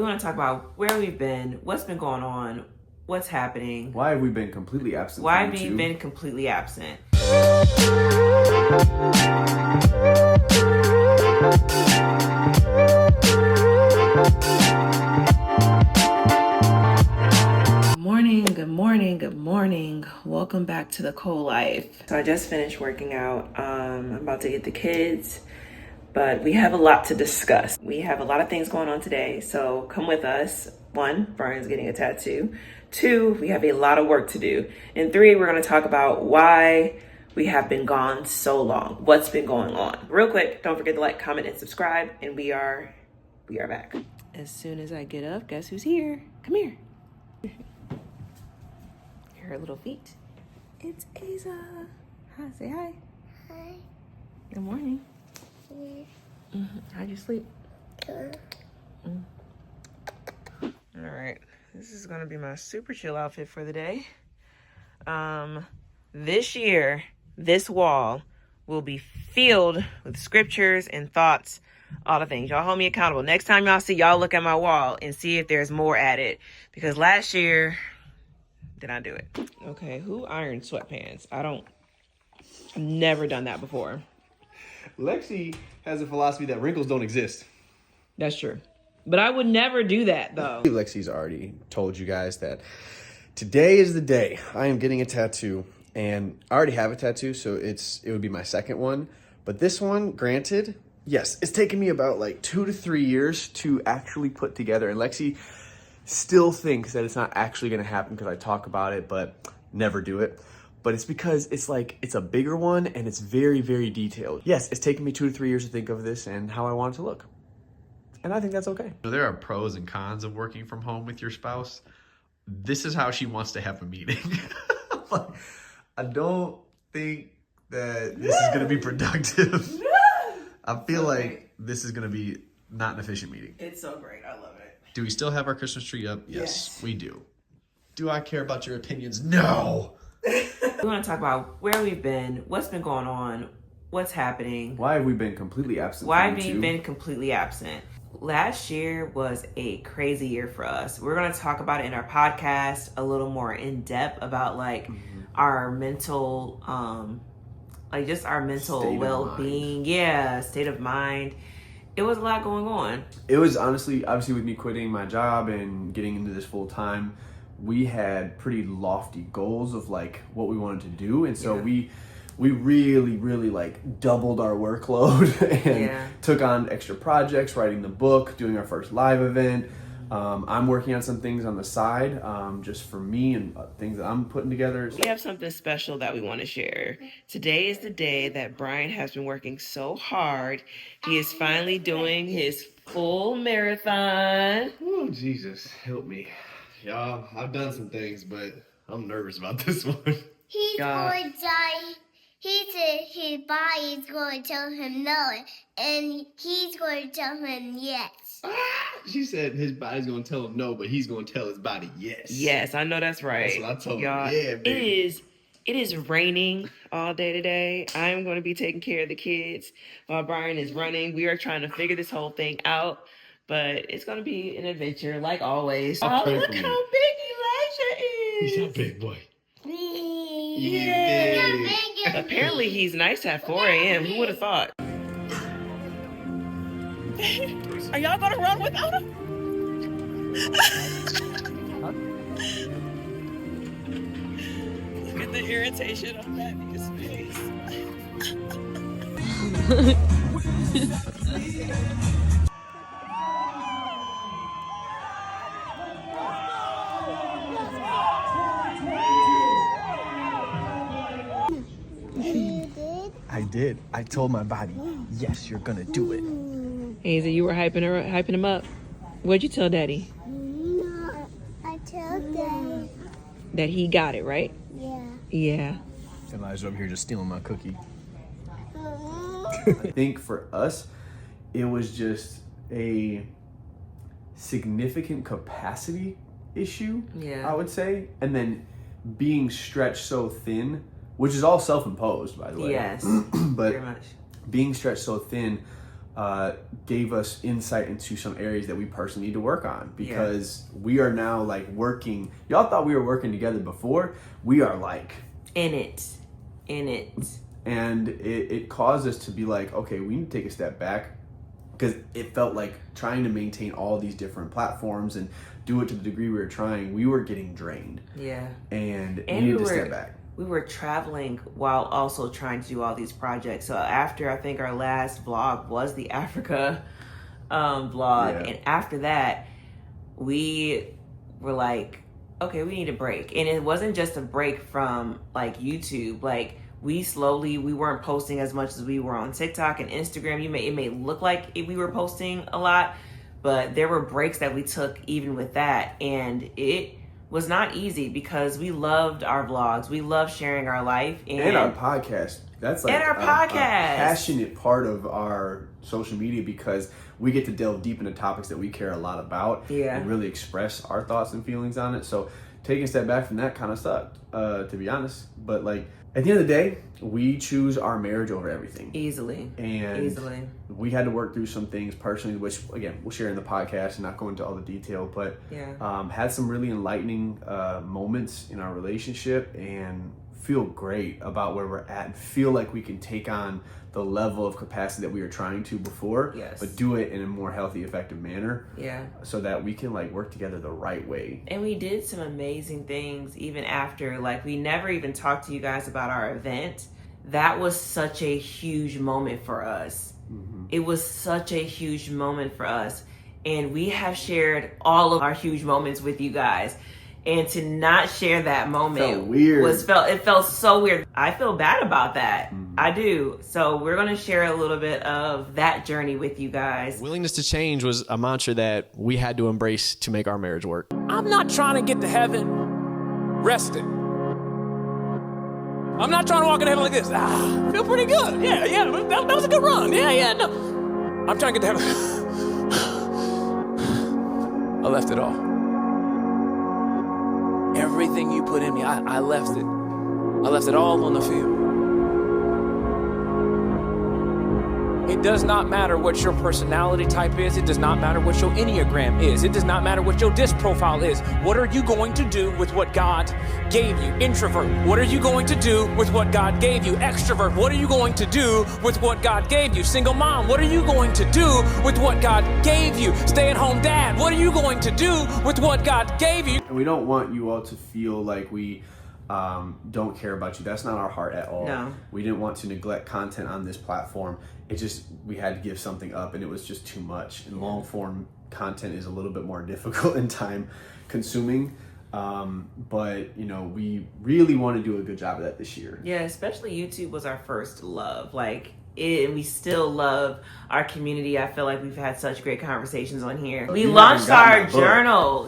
We want to talk about where we've been, what's been going on, what's happening. Why have we been completely absent? Why have we been completely absent? Good morning, good morning. Welcome back to the Cole Life. So I just finished working out. I'm about to get the kids, but we have a lot to discuss. We have a lot of things going on today, so come with us. 1, Brian's getting a tattoo. 2, we have a lot of work to do. And 3, we're going to talk about why we have been gone so long. What's been going on? Real quick, don't forget to like, comment, and subscribe. And we are back. As soon as I get up, guess who's here? Come here. Her little feet. It's Aza. Hi, say hi. Hi. Good morning. Yeah. How'd you sleep? Good. All right, this is gonna be my super chill outfit for the day. This year, this wall will be filled with scriptures and thoughts, all the things. Y'all hold me accountable. Next time y'all see, y'all look at my wall and see if there's more added. Because last year, did I do it? Okay, who ironed sweatpants? I've never done that before. Lexi has a philosophy that wrinkles don't exist. That's true. But I would never do that, though. Lexi's already told you guys that today is the day I am getting a tattoo. And I already have a tattoo, so it would be my second one. But this one, granted, yes, it's taken me about like 2 to 3 years to actually put together. And Lexi still thinks that it's not actually going to happen because I talk about it, but never do it. But it's because it's a bigger one and it's very, very detailed. Yes, it's taken me 2 to 3 years to think of this and how I want it to look. And I think that's okay. So there are pros and cons of working from home with your spouse. This is how she wants to have a meeting. Like, I don't think that this is going to be productive. I feel like this is going to be not an efficient meeting. It's so great. I love it. Do we still have our Christmas tree up? Yes, we do. Do I care about your opinions? No. We want to talk about where we've been, what's been going on, what's happening. Why have we been completely absent? Why have we been completely absent? Last year was a crazy year for us. We're going to talk about it in our podcast a little more in depth about our mental, just our mental well-being. Yeah, state of mind. It was a lot going on. It was obviously with me quitting my job and getting into this full time, we had pretty lofty goals of like what we wanted to do. And so we really, really like doubled our workload and took on extra projects, writing the book, doing our first live event. I'm working on some things on the side, just for me and things that I'm putting together. We have something special that we want to share. Today is the day that Brian has been working so hard. He is finally doing his full marathon. Oh, Jesus, help me. Y'all, I've done some things, but I'm nervous about this one. He's going to die. He said his body is going to tell him no, and he's going to tell him yes. She said his body's going to tell him no, but he's going to tell his body yes. Yes, I know that's right. That's what I told y'all, him. Yeah, baby. It is raining all day today. I'm going to be taking care of the kids while Brian is running. We are trying to figure this whole thing out, but it's going to be an adventure like always. Oh, look how big Elijah is. He's a big boy. Yeah. Apparently he's nice at 4 a.m. Who would have thought? Are y'all gonna run without him? Look at the irritation on Matthew's face. I did. I told my body, yes, you're gonna do it. Hazel, you were hyping him up. What'd you tell Daddy? No, I told them. That he got it, right? Yeah. Yeah. Elijah's over here just stealing my cookie. I think for us, it was just a significant capacity issue, I would say. And then being stretched so thin, which is all self-imposed, by the way. Yes, but very much. Being stretched so thin, gave us insight into some areas that we personally need to work on, because we are now like working. Y'all thought we were working together before. We are like in it. And it caused us to be like, okay, we need to take a step back, because it felt like trying to maintain all these different platforms and do it to the degree we were trying, we were getting drained. Yeah. And we needed to step back. We were traveling while also trying to do all these projects. So after, I think our last vlog was the Africa vlog. And after that, we were like, okay, we need a break. And it wasn't just a break from like YouTube. Like we weren't posting as much as we were on TikTok and Instagram. It may look like we were posting a lot, but there were breaks that we took even with that. And it was not easy, because we loved our vlogs. We love sharing our life. And our podcast. That's like a passionate part of our social media, because we get to delve deep into topics that we care a lot about and really express our thoughts and feelings on it. So taking a step back from that kind of sucked, to be honest. But like, at the end of the day, we choose our marriage over everything. Easily. We had to work through some things personally, which again, we'll share in the podcast and not go into all the detail, but had some really enlightening moments in our relationship, and feel great about where we're at, and feel like we can take on the level of capacity that we were trying to before, but do it in a more healthy, effective manner. So that we can like work together the right way. And we did some amazing things even after. Like, we never even talked to you guys about our event. That was such a huge moment for us. It was such a huge moment for us. And we have shared all of our huge moments with you guys. And to not share that moment felt weird. It felt so weird. I feel bad about that. I do. So we're going to share a little bit of that journey with you guys. Willingness to change was a mantra that we had to embrace to make our marriage work. I'm not trying to get to heaven rested. I'm not trying to walk in heaven like this. Feel pretty good. Yeah, that was a good run. No. I'm trying to get to heaven. I left it all. Everything you put in me, I left it. I left it all on the field. It does not matter what your personality type is. It does not matter what your Enneagram is. It does not matter what your disc profile is. What are you going to do with what God gave you? Introvert, what are you going to do with what God gave you? Extrovert, what are you going to do with what God gave you? Single mom, what are you going to do with what God gave you? Stay-at-home dad, what are you going to do with what God gave you? And we don't want you all to feel like we don't care about you. That's not our heart at all. No. We didn't want to neglect content on this platform. It just, we had to give something up, and it was just too much. And long form content is a little bit more difficult and time consuming. But you know, we really want to do a good job of that this year. Yeah, especially YouTube was our first love. Like, we still love our community. I feel like we've had such great conversations on here. We launched our journal,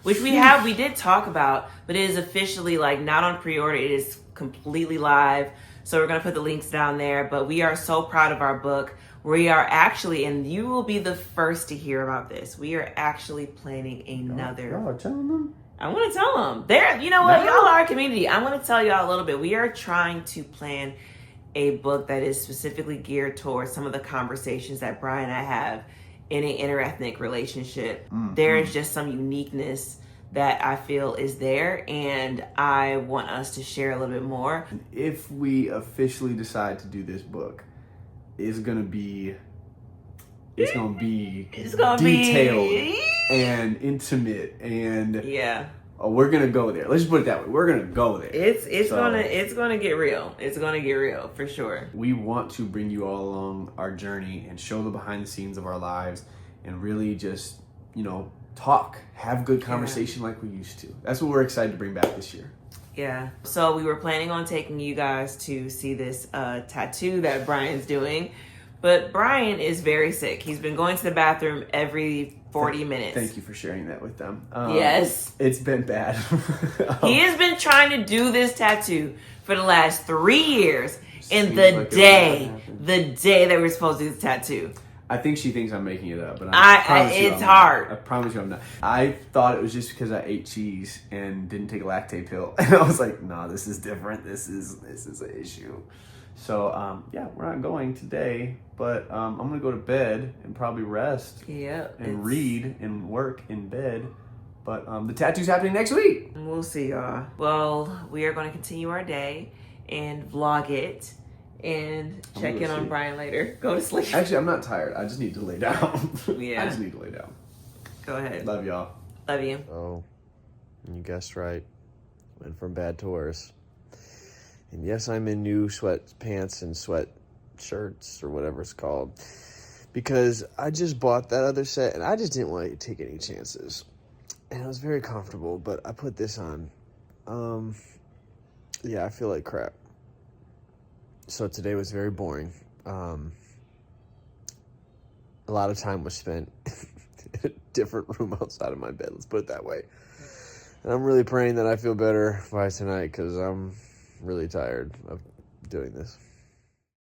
which we did talk about, but it is officially like not on pre-order. It is completely live. So we're going to put the links down there, but we are so proud of our book. We are actually, and you will be the first to hear about this, we are actually planning another. Y'all telling them? I want to tell them. You know what? Y'all are our community. I want to tell y'all a little bit. We are trying to plan a book that is specifically geared towards some of the conversations that Brian and I have in an interethnic relationship. There is just some uniqueness that I feel is there, and I want us to share a little bit more. If we officially decide to do this book, it's gonna be detailed and intimate, and we're gonna go there. Let's just put it that way. We're gonna go there. It's gonna get real. It's gonna get real for sure. We want to bring you all along our journey and show the behind the scenes of our lives, and really just, you know, talk, have good conversation like we used to. That's what we're excited to bring back this year. Yeah. So we were planning on taking you guys to see this tattoo that Brian's doing, but Brian is very sick. He's been going to the bathroom every 40 minutes. Thank you for sharing that with them. Yes. It's been bad. He has been trying to do this tattoo for the last 3 years. And the day that we're supposed to do this tattoo, I think she thinks I'm making it up, but it's hard. I promise you I'm not. I thought it was just because I ate cheese and didn't take a lactate pill, and I was like, "No, this is different. This is an issue." So, yeah, we're not going today, but I'm going to go to bed and probably rest and read and work in bed. But the tattoo's happening next week. We'll see, y'all. Well, we are going to continue our day and vlog it and check in on Brian later. Go to sleep. Actually, I'm not tired. I just need to lay down. Yeah. I just need to lay down. Go ahead. Love y'all. Love you. Oh, you guessed right. Went from bad to worse. And yes, I'm in new sweatpants and sweat shirts or whatever it's called. Because I just bought that other set and I just didn't want to take any chances. And it was very comfortable, but I put this on. Yeah, I feel like crap. So today was very boring. A lot of time was spent in a different room outside of my bed, let's put it that way. And I'm really praying that I feel better by tonight because I'm really tired of doing this.